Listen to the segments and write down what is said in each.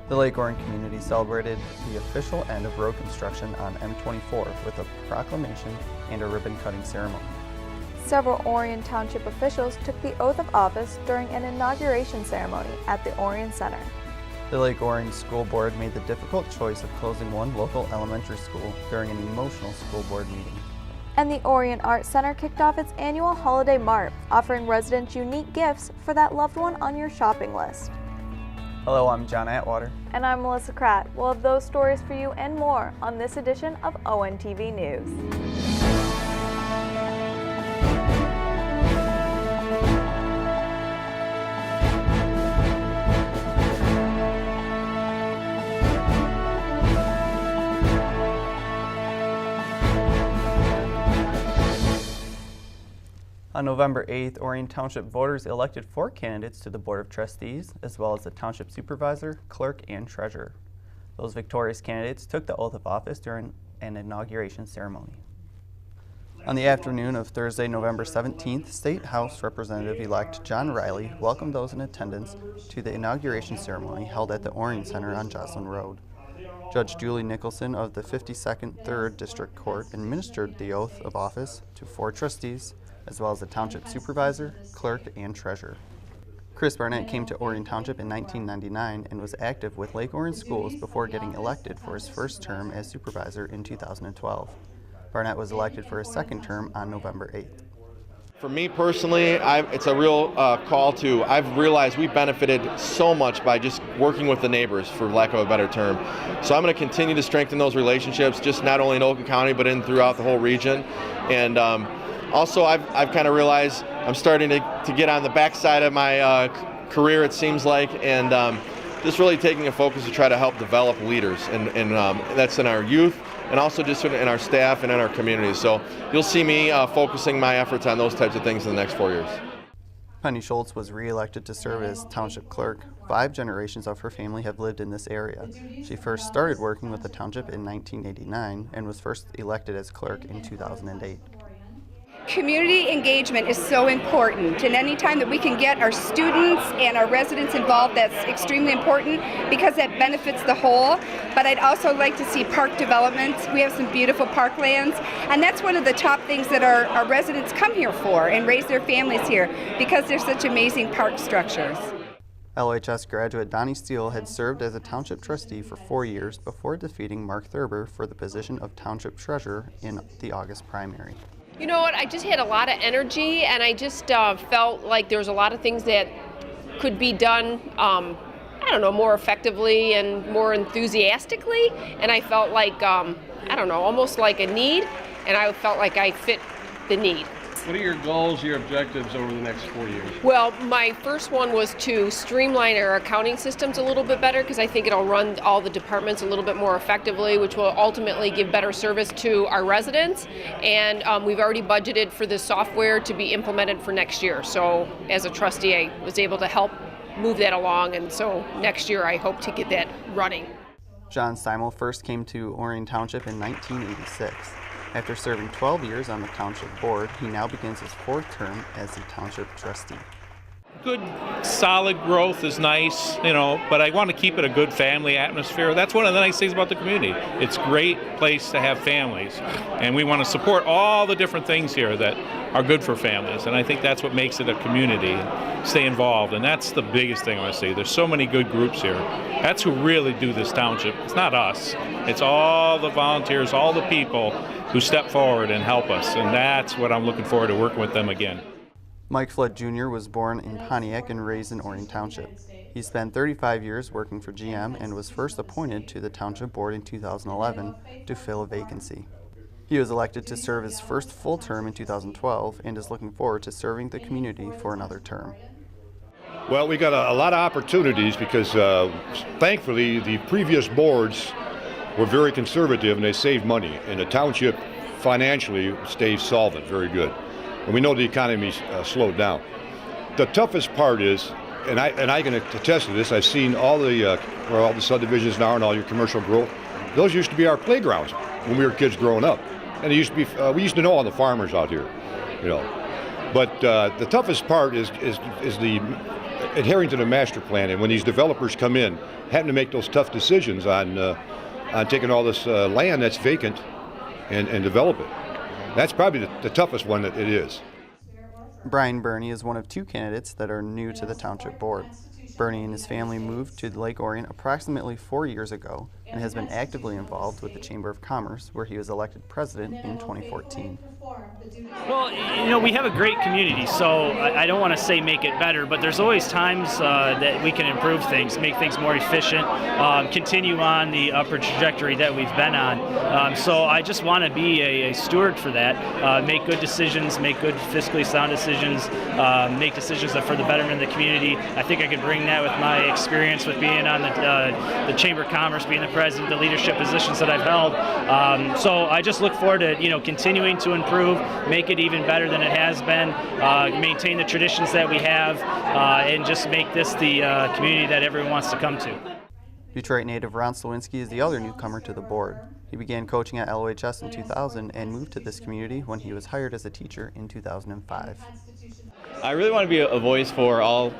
The Lake Orion community celebrated the official end of road construction on M24 with a proclamation and a ribbon-cutting ceremony. Several Orion Township officials took the oath of office during an inauguration ceremony at the Orion Center. The Lake Orion School Board made the difficult choice of closing one local elementary school during an emotional school board meeting. And the Orion Art Center kicked off its annual holiday Mart, offering residents unique gifts for that loved one on your shopping list. Hello, I'm John Atwater. And I'm Melissa Kratt. We'll have those stories for you and more on this edition of Ontv News. On November 8th, Orion Township voters elected 4 candidates to the Board of Trustees, as well as the Township Supervisor, Clerk, and Treasurer. Those victorious candidates took the oath of office during an inauguration ceremony. On the afternoon of Thursday, November 17th, State House Representative-elect John Riley welcomed those in attendance to the inauguration ceremony held at the Orion Center on Jocelyn Road. Judge Julie Nicholson of the 52nd 3rd District Court administered the oath of office to 4 trustees, as well as the Township Supervisor, Clerk, and Treasurer. Chris Barnett came to Orion Township in 1999 and was active with Lake Orion Schools before getting elected for his first term as Supervisor in 2012. Barnett was elected for his second term on November 8th. For me personally, it's a real call to, I've realized we benefited so much by just working with the neighbors, for lack of a better term. So I'm going to continue to strengthen those relationships, just not only in Oakland County, but throughout the whole region. And also, I've kind of realized I'm starting to get on the backside of my career, it seems like, and just really taking a focus to try to help develop leaders, and that's in our youth, and also just in our staff and in our communities. So you'll see me focusing my efforts on those types of things in the next 4 years. Penny Shults was re-elected to serve as Township Clerk. 5 generations of her family have lived in this area. She first started working with the Township in 1989 and was first elected as Clerk in 2008. Community engagement is so important, and anytime that we can get our students and our residents involved, that's extremely important because that benefits the whole. But I'd also like to see park developments. We have some beautiful parklands, and that's one of the top things that our residents come here for and raise their families here because they're such amazing park structures. LHS graduate Donni Steele had served as a Township Trustee for 4 years before defeating Mark Thurber for the position of Township Treasurer in the August primary. You know what, I just had a lot of energy, and I just felt like there was a lot of things that could be done, more effectively and more enthusiastically, and I felt like, almost like a need, and I felt like I fit the need. What are your goals, your objectives over the next 4 years? Well, my first one was to streamline our accounting systems a little bit better because I think it'll run all the departments a little bit more effectively, which will ultimately give better service to our residents. And we've already budgeted for the software to be implemented for next year. So as a trustee, I was able to help move that along, and so next year I hope to get that running. John Steimel first came to Orion Township in 1986. After serving 12 years on the Township Board, he now begins his 4th term as the Township Trustee. Good, solid growth is nice, but I want to keep it a good family atmosphere. That's one of the nice things about the community. It's a great place to have families, and we want to support all the different things here that are good for families, and I think that's what makes it a community. Stay involved, and that's the biggest thing I see. There's so many good groups here. That's who really do this township. It's not us. It's all the volunteers, all the people who step forward and help us, and that's what I'm looking forward to working with them again. Mike Flood Jr. was born in Pontiac and raised in Orion Township. He spent 35 years working for GM and was first appointed to the Township Board in 2011 to fill a vacancy. He was elected to serve his first full term in 2012 and is looking forward to serving the community for another term. Well, we got a lot of opportunities because thankfully the previous boards were very conservative and they saved money, and the township financially stays solvent, very good. And we know the economy's slowed down. The toughest part is, and I can attest to this, I've seen all the subdivisions now and all your commercial growth. Those used to be our playgrounds when we were kids growing up, and it used to be we used to know all the farmers out here, But the toughest part is the adhering to the master plan, and when these developers come in, having to make those tough decisions on taking all this land that's vacant and develop it. That's probably the toughest one that it is. Brian Birney is one of 2 candidates that are new to the Township Board. Birney and his family moved to Lake Orion approximately 4 years ago and has been actively involved with the Chamber of Commerce, where he was elected president in 2014. Well, we have a great community, so I don't want to say make it better, but there's always times that we can improve things, make things more efficient, continue on the upward trajectory that we've been on. So I just want to be a steward for that, make good decisions, make good fiscally sound decisions, make decisions that are for the betterment of the community. I think I could bring that with my experience with being on the Chamber of Commerce, being the president, the leadership positions that I've held. So I just look forward to continuing to improve, make it even better than it has been, maintain the traditions that we have, and just make this the community that everyone wants to come to. Detroit native Ron Sliwinski is the other newcomer to the board. He began coaching at LOHS in 2000 and moved to this community when he was hired as a teacher in 2005. I really want to be a voice for all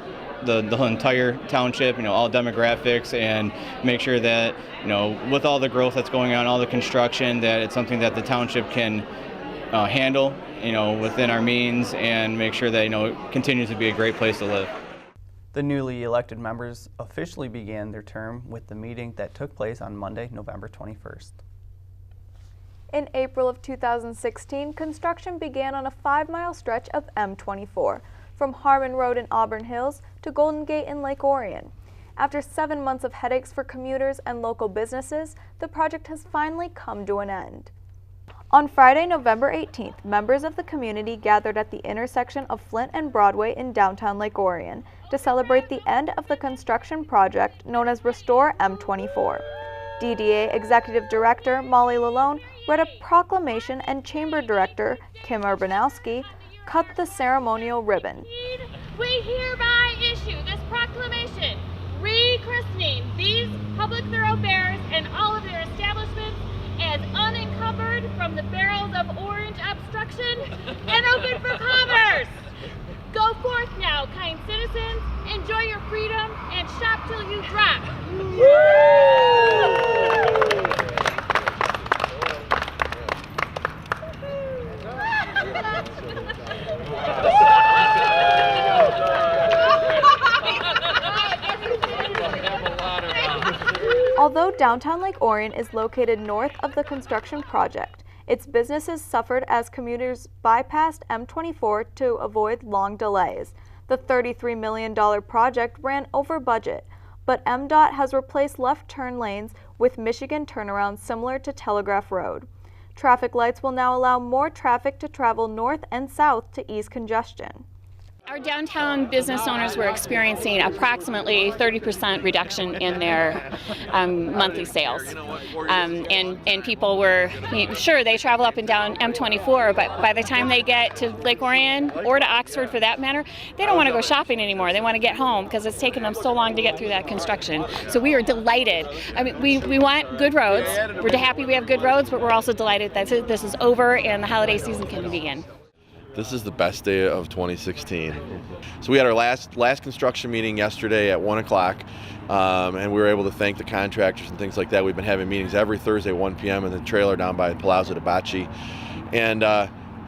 the entire township, all demographics, and make sure that, with all the growth that's going on, all the construction, that it's something that the township can handle, within our means, and make sure that, it continues to be a great place to live. The newly elected members officially began their term with the meeting that took place on Monday, November 21st. In April of 2016, construction began on a 5-mile stretch of M24 from Harmon Road in Auburn Hills to Golden Gate in Lake Orion. After 7 months of headaches for commuters and local businesses, the project has finally come to an end. On Friday, November 18th, members of the community gathered at the intersection of Flint and Broadway in downtown Lake Orion to celebrate the end of the construction project known as Restore M24. DDA Executive Director Molly Lalone read a proclamation and Chamber Director Kim Urbanowski cut the ceremonial ribbon. We hereby issue this proclamation rechristening these public thoroughfares and all of their establishments as unencumbered from the barrels of orange obstruction and open for commerce. Go forth now, kind citizens, enjoy your freedom, and shop till you drop. Although downtown Lake Orion is located north of the construction project, its businesses suffered as commuters bypassed M24 to avoid long delays. The $33 million project ran over budget, but MDOT has replaced left turn lanes with Michigan turnarounds similar to Telegraph Road. Traffic lights will now allow more traffic to travel north and south to ease congestion. Our downtown business owners were experiencing approximately 30% reduction in their monthly sales. And people were, sure, they travel up and down M24, but by the time they get to Lake Orion or to Oxford for that matter, they don't want to go shopping anymore. They want to get home because it's taken them so long to get through that construction. So we are delighted. I mean, we want good roads. We're happy we have good roads, but we're also delighted that this is over and the holiday season can begin. This is the best day of 2016. So we had our last construction meeting yesterday at 1 o'clock, and we were able to thank the contractors and things like that. We've been having meetings every Thursday at 1 p.m. in the trailer down by Palazzo de Bacci. And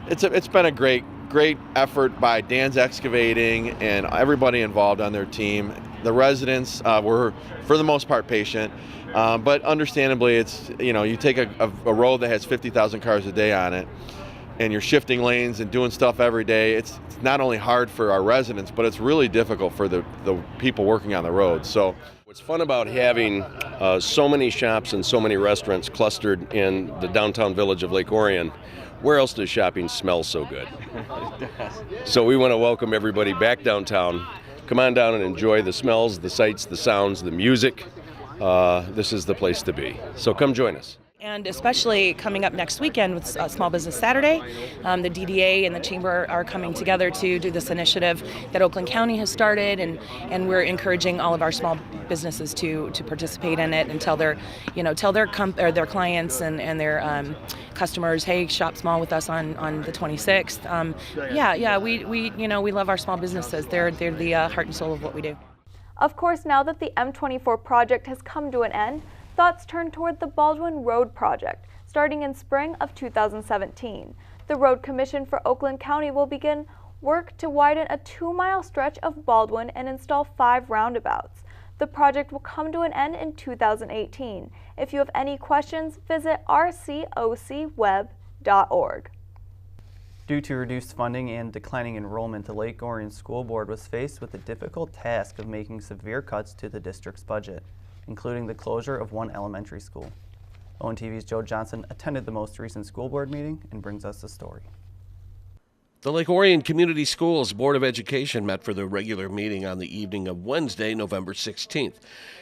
it's been a great effort by Dan's Excavating and everybody involved on their team. The residents were, for the most part, patient. But understandably, it's, you take a road that has 50,000 cars a day on it, and you're shifting lanes and doing stuff every day. It's not only hard for our residents, but it's really difficult for the people working on the road. So what's fun about having so many shops and so many restaurants clustered in the downtown village of Lake Orion, where else does shopping smell so good? So we want to welcome everybody back downtown. Come on down and enjoy the smells, the sights, the sounds, the music. This is the place to be. So come join us. And especially coming up next weekend with Small Business Saturday, the DDA and the Chamber are coming together to do this initiative that Oakland County has started, and we're encouraging all of our small businesses to participate in it and tell their clients and their customers, hey, shop small with us on the 26th. We love our small businesses. They're the heart and soul of what we do. Of course, now that the M24 project has come to an end, thoughts turn toward the Baldwin Road project, starting in spring of 2017. The Road Commission for Oakland County will begin work to widen a 2-mile stretch of Baldwin and install 5 roundabouts. The project will come to an end in 2018. If you have any questions, visit rcocweb.org. Due to reduced funding and declining enrollment, the Lake Orion School Board was faced with the difficult task of making severe cuts to the district's budget, including the closure of 1 elementary school. ONTV's Joe Johnson attended the most recent school board meeting and brings us the story. The Lake Orion Community Schools Board of Education met for their regular meeting on the evening of Wednesday, November 16th.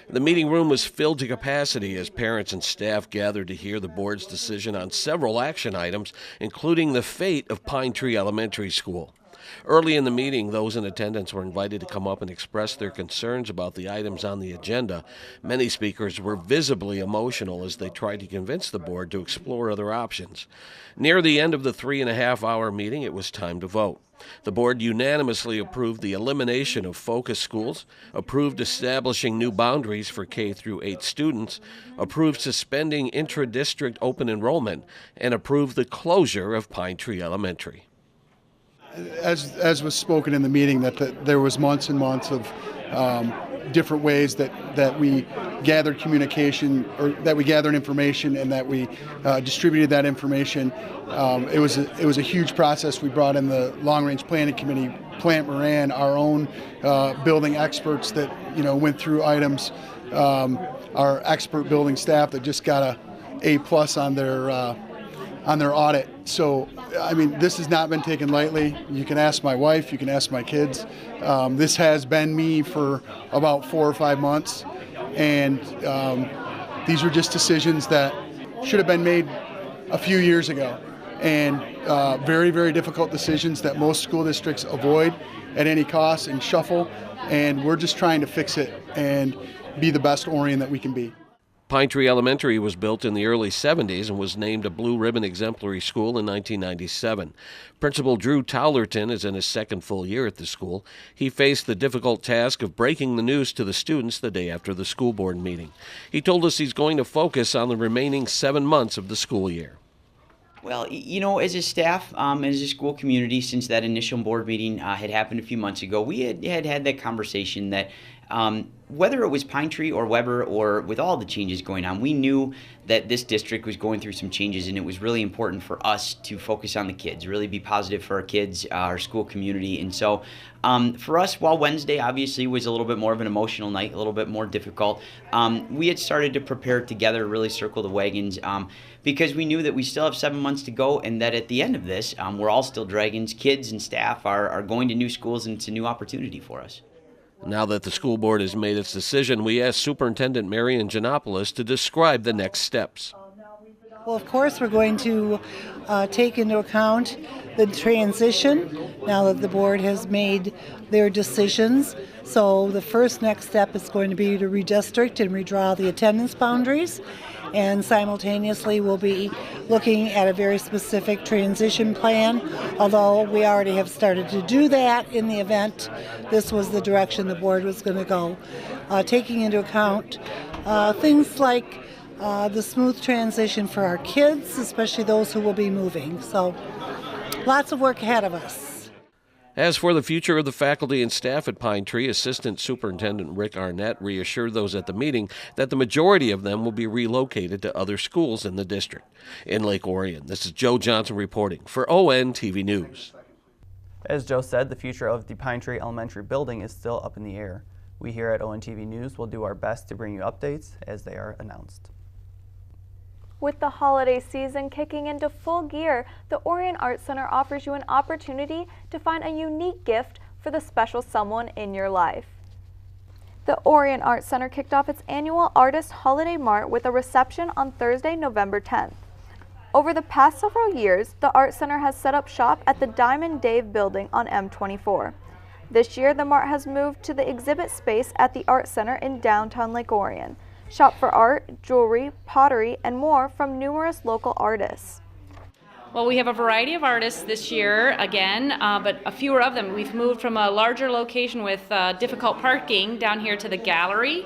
The meeting room was filled to capacity as parents and staff gathered to hear the board's decision on several action items, including the fate of Pine Tree Elementary School. Early in the meeting, those in attendance were invited to come up and express their concerns about the items on the agenda. Many speakers were visibly emotional as they tried to convince the board to explore other options. Near the end of the 3.5-hour meeting, it was time to vote. The board unanimously approved the elimination of focus schools, approved establishing new boundaries for K-8 students, approved suspending intra-district open enrollment, and approved the closure of Pine Tree Elementary. As was spoken in the meeting, that there was months and months of different ways that we gathered communication, or that we gathered information, and that we distributed that information. It was a huge process. We brought in the Long Range Planning Committee, Plant Moran, our own building experts that went through items. Our expert building staff that just got A+ on their audit. So, I mean, this has not been taken lightly. You can ask my wife, you can ask my kids. This has been me for about 4 or 5 months, and these were just decisions that should have been made a few years ago, and very, very difficult decisions that most school districts avoid at any cost and shuffle, and we're just trying to fix it and be the best Orion that we can be. Pine Tree Elementary was built in the early 70s and was named a Blue Ribbon Exemplary School in 1997. Principal Drew Towlerton is in his 2nd full year at the school. He faced the difficult task of breaking the news to the students the day after the school board meeting. He told us he's going to focus on the remaining 7 months of the school year. Well, as a staff, as a school community, since that initial board meeting had happened a few months ago, we had that conversation that whether it was Pine Tree or Weber, or with all the changes going on, we knew that this district was going through some changes, and it was really important for us to focus on the kids, really be positive for our kids, our school community. And so for us, while Wednesday obviously was a little bit more of an emotional night, a little bit more difficult, we had started to prepare together, really circle the wagons, because we knew that we still have 7 months to go, and that at the end of this, we're all still dragons. Kids and staff are going to new schools, and it's a new opportunity for us. Now that the school board has made its decision, we asked Superintendent Marian Giannopoulos to describe the next steps. Well, of course, we're going to take into account the transition now that the board has made their decisions. So the first next step is going to be to redistrict and redraw the attendance boundaries. And simultaneously we'll be looking at a very specific transition plan, although we already have started to do that in the event this was the direction the board was going to go, taking into account things like the smooth transition for our kids, especially those who will be moving. So lots of work ahead of us. As for the future of the faculty and staff at Pine Tree, Assistant Superintendent Rick Arnett reassured those at the meeting that the majority of them will be relocated to other schools in the district. In Lake Orion, this is Joe Johnson reporting for ONTV News. As Joe said, the future of the Pine Tree Elementary building is still up in the air. We here at ONTV News will do our best to bring you updates as they are announced. With the holiday season kicking into full gear, the Orion Art Center offers you an opportunity to find a unique gift for the special someone in your life. The Orion Art Center kicked off its annual Artist Holiday Mart with a reception on Thursday, November 10th. Over the past several years, the Art Center has set up shop at the Diamond Dave building on M24. This year, the Mart has moved to the exhibit space at the Art Center in downtown Lake Orion. Shop for art, jewelry, pottery, and more from numerous local artists. Well, we have a variety of artists this year, again, but a fewer of them. We've moved from a larger location with difficult parking down here to the gallery.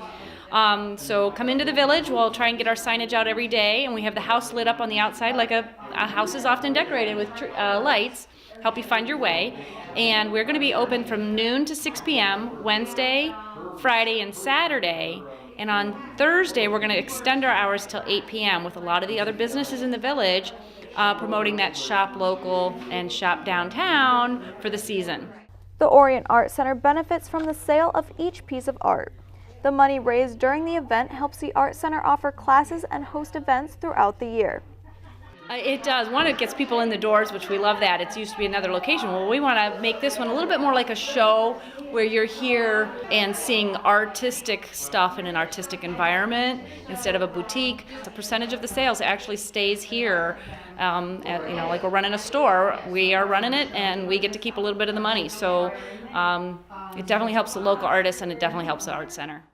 So come into the village. We'll try and get our signage out every day, and we have the house lit up on the outside like a house is often decorated with lights. Help you find your way. And we're going to be open from noon to 6 p.m. Wednesday, Friday, and Saturday. And on Thursday, we're going to extend our hours till 8 p.m. with a lot of the other businesses in the village promoting that shop local and shop downtown for the season. The Orion Art Center benefits from the sale of each piece of art. The money raised during the event helps the Art Center offer classes and host events throughout the year. It does. One, it gets people in the doors, which we love that. It used to be another location. Well, we want to make this one a little bit more like a show where you're here and seeing artistic stuff in an artistic environment instead of a boutique. A percentage of the sales actually stays here. Like we're running a store, we are running it and we get to keep a little bit of the money. So it definitely helps the local artists and it definitely helps the Art Center.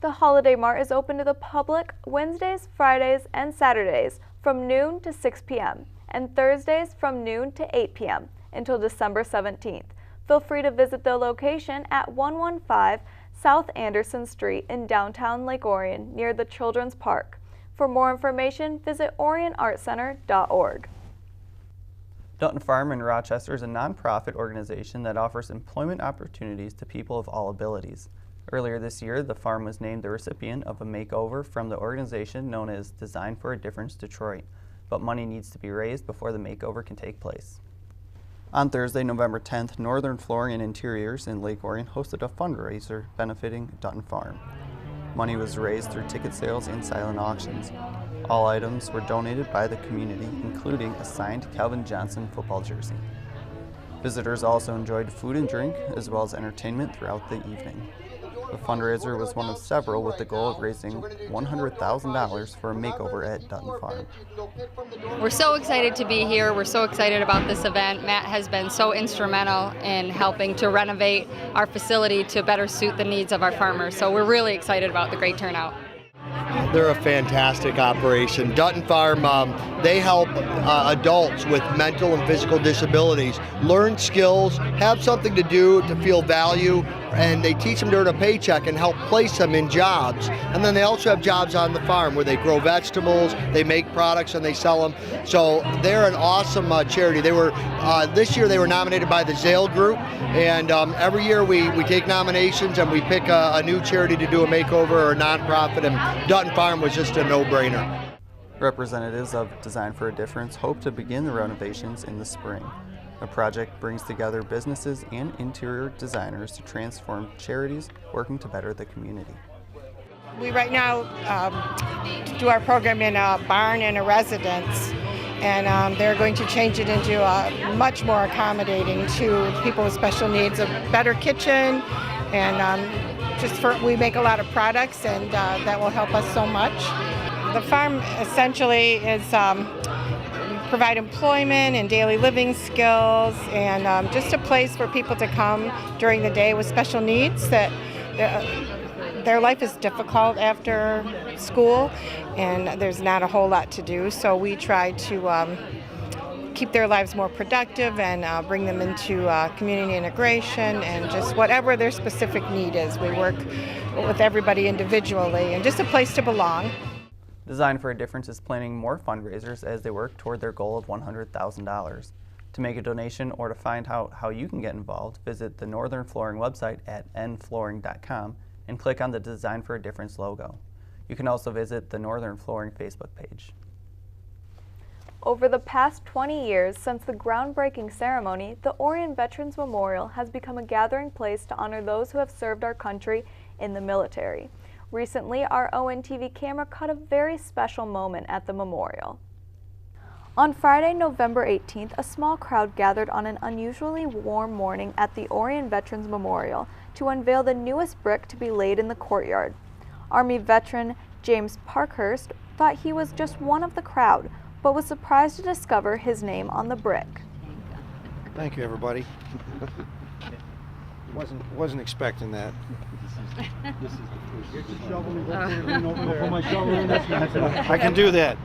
The Holiday Mart is open to the public Wednesdays, Fridays, and Saturdays from noon to 6 p.m. and Thursdays from noon to 8 p.m. until December 17th. Feel free to visit the location at 115 South Anderson Street in downtown Lake Orion near the Children's Park. For more information, visit orionartcenter.org. Dutton Farm in Rochester is a nonprofit organization that offers employment opportunities to people of all abilities. Earlier this year, the farm was named the recipient of a makeover from the organization known as Design for a Difference Detroit, but money needs to be raised before the makeover can take place. On Thursday, November 10th, Northern Flooring and Interiors in Lake Orion hosted a fundraiser benefiting Dutton Farm. Money was raised through ticket sales and silent auctions. All items were donated by the community, including a signed Calvin Johnson football jersey. Visitors also enjoyed food and drink, as well as entertainment throughout the evening. The fundraiser was one of several with the goal of raising $100,000 for a makeover at Dutton Farm. We're so excited to be here. We're so excited about this event. Matt has been so instrumental in helping to renovate our facility to better suit the needs of our farmers. So we're really excited about the great turnout. They're a fantastic operation. Dutton Farm, they help adults with mental and physical disabilities learn skills, have something to do to feel value, and they teach them to earn a paycheck and help place them in jobs. And then they also have jobs on the farm where they grow vegetables, they make products, and they sell them. So they're an awesome charity. They were this year they were nominated by the Zale Group, and every year we take nominations and we pick a new charity to do a makeover or a nonprofit, and Dutton Farm was just a no-brainer. Representatives of Design for a Difference hope to begin the renovations in the spring. The project brings together businesses and interior designers to transform charities working to better the community. We right now do our program in a barn and a residence, and they're going to change it into a much more accommodating to people with special needs, a better kitchen, and we make a lot of products, and that will help us so much. The farm essentially is provide employment and daily living skills, and just a place for people to come during the day with special needs that their life is difficult after school and there's not a whole lot to do, so we try to keep their lives more productive and bring them into community integration and just whatever their specific need is. We work with everybody individually and just a place to belong. Design for a Difference is planning more fundraisers as they work toward their goal of $100,000. To make a donation or to find out how you can get involved, visit the Northern Flooring website at nflooring.com and click on the Design for a Difference logo. You can also visit the Northern Flooring Facebook page. Over the past 20 years since the groundbreaking ceremony, the Orion Veterans Memorial has become a gathering place to honor those who have served our country in the military. Recently, our Ontv camera caught a very special moment at the memorial. On Friday, November 18th, a small crowd gathered on an unusually warm morning at the Orion Veterans Memorial to unveil the newest brick to be laid in the courtyard. Army veteran James Parkhurst thought he was just one of the crowd, but was surprised to discover his name on the brick. Thank you, everybody. Wasn't expecting that. I can do that.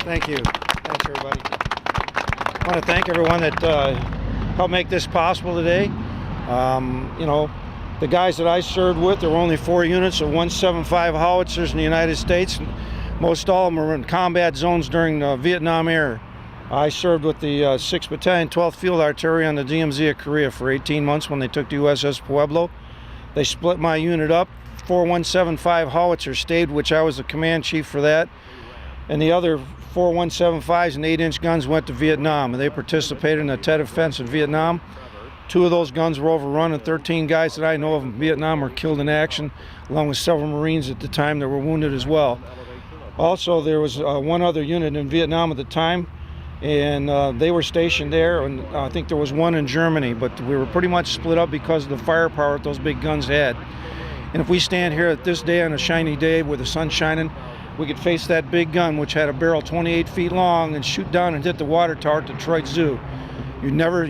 Thank you. Thanks, everybody. I want to thank everyone that helped make this possible today. You know, the guys that I served with, there were only 4 units of 175 howitzers in the United States. Most all of them were in combat zones during the Vietnam era. I served with the 6th Battalion, 12th Field Artillery on the DMZ of Korea for 18 months when they took the USS Pueblo. They split my unit up. 4 175 howitzers stayed, which I was the command chief for that. And the other 4 175s and 8-inch guns went to Vietnam, and they participated in the Tet Offense in Vietnam. 2 of those guns were overrun, and 13 guys that I know of in Vietnam were killed in action, along with several Marines at the time that were wounded as well. Also, there was one other unit in Vietnam at the time, and they were stationed there, and I think there was one in Germany, but we were pretty much split up because of the firepower that those big guns had. And if we stand here at this day on a shiny day with the sun shining, we could face that big gun, which had a barrel 28 feet long, and shoot down and hit the water tower at Detroit Zoo. You never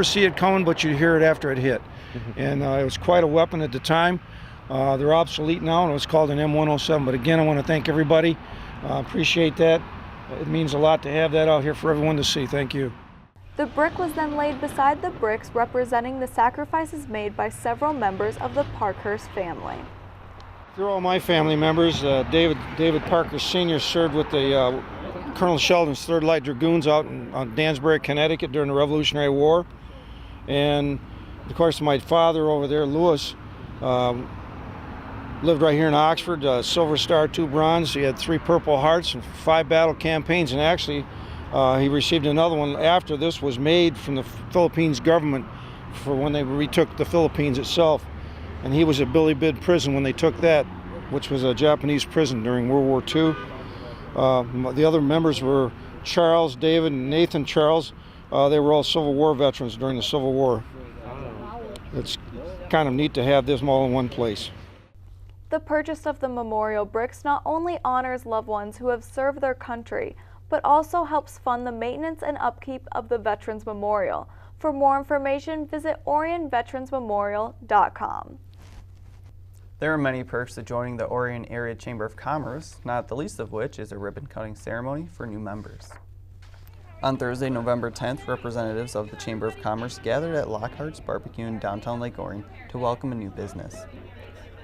see it coming, but you hear it after it hit. And it was quite a weapon at the time. They're obsolete now, and it was called an M107. But again, I want to thank everybody. Appreciate that. It means a lot to have that out here for everyone to see. Thank you. The brick was then laid beside the bricks representing the sacrifices made by several members of the Parkhurst family. They're all my family members. David Parkhurst Sr. served with the Colonel Sheldon's 3rd Light Dragoons out in Dansbury, Connecticut during the Revolutionary War. And of course my father over there, Lewis, lived right here in Oxford, Silver Star, 2 bronze. He had 3 Purple Hearts and 5 battle campaigns, and actually he received another one after this was made from the Philippines government for when they retook the Philippines itself. And he was at Billy Bid Prison when they took that, which was a Japanese prison during World War II. The other members were Charles, David, and Nathan Charles. They were all Civil War veterans during the Civil War. It's kind of neat to have this all in one place. The purchase of the memorial bricks not only honors loved ones who have served their country, but also helps fund the maintenance and upkeep of the Veterans Memorial. For more information, visit orionveteransmemorial.com. There are many perks to joining the Orion Area Chamber of Commerce, not the least of which is a ribbon-cutting ceremony for new members. On Thursday, November 10th, representatives of the Chamber of Commerce gathered at Lockhart's Barbecue in downtown Lake Orion to welcome a new business.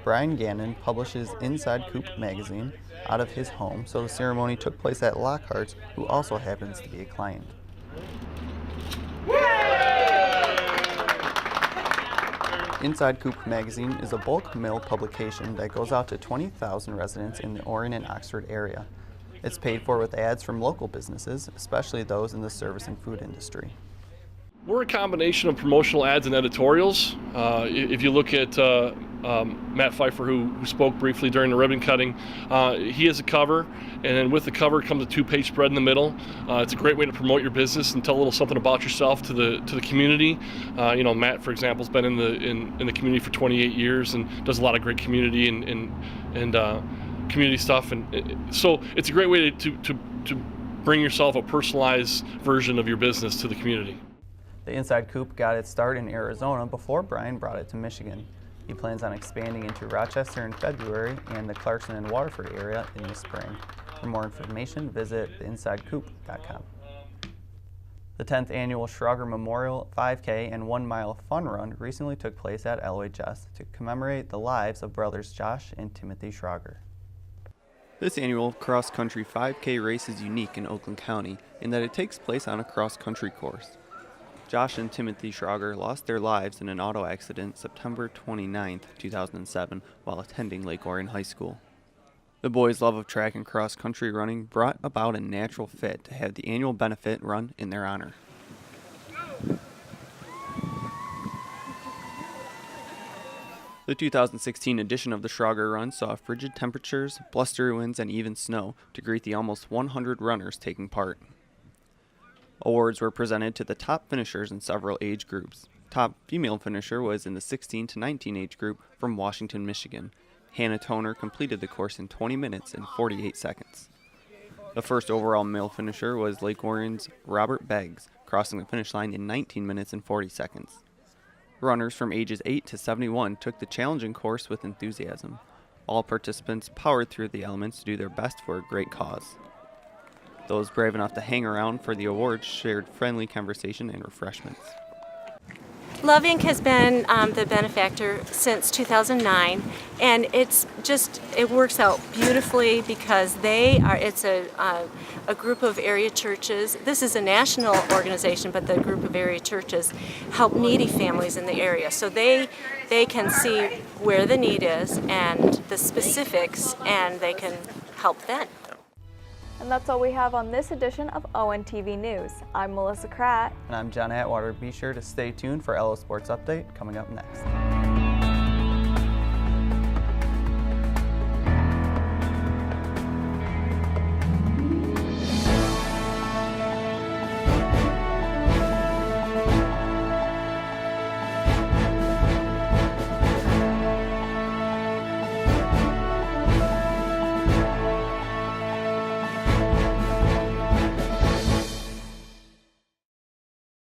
Brian Gannon publishes Inside Coop magazine out of his home, so the ceremony took place at Lockhart's, who also happens to be a client. Inside Coop magazine is a bulk mail publication that goes out to 20,000 residents in the Orion and Oxford area. It's paid for with ads from local businesses, especially those in the service and food industry. We're a combination of promotional ads and editorials. If you look at Matt Pfeiffer, who spoke briefly during the ribbon cutting, he has a cover, and then with the cover comes a 2-page spread in the middle. It's a great way to promote your business and tell a little something about yourself to the community. You know, Matt, for example, has been in the community for 28 years and does a lot of great community and community stuff, and so it's a great way to bring yourself a personalized version of your business to the community. The Inside Coop got its start in Arizona before Brian brought it to Michigan. He plans on expanding into Rochester in February and the Clarkson and Waterford area in the spring. For more information, visit theinsidecoop.com. The 10th annual Schrager Memorial 5K and 1 Mile Fun Run recently took place at LHS to commemorate the lives of brothers Josh and Timothy Schrager. This annual cross-country 5K race is unique in Oakland County in that it takes place on a cross-country course. Josh and Timothy Schrager lost their lives in an auto accident September 29, 2007, while attending Lake Orion High School. The boys' love of track and cross-country running brought about a natural fit to have the annual benefit run in their honor. The 2016 edition of the Schrager Run saw frigid temperatures, blustery winds, and even snow to greet the almost 100 runners taking part. Awards were presented to the top finishers in several age groups. Top female finisher was in the 16 to 19 age group from Washington, Michigan. Hannah Toner completed the course in 20 minutes and 48 seconds. The first overall male finisher was Lake Orion's Robert Beggs, crossing the finish line in 19 minutes and 40 seconds. Runners from ages 8 to 71 took the challenging course with enthusiasm. All participants powered through the elements to do their best for a great cause. Those brave enough to hang around for the awards shared friendly conversation and refreshments. Love Inc. has been the benefactor since 2009, and it works out beautifully because it's a group of area churches. This is a national organization, but the group of area churches help needy families in the area, so they can see where the need is and the specifics, and they can help then. And that's all we have on this edition of ONTV News. I'm Melissa Kratt. And I'm John Atwater. Be sure to stay tuned for LO Sports Update coming up next.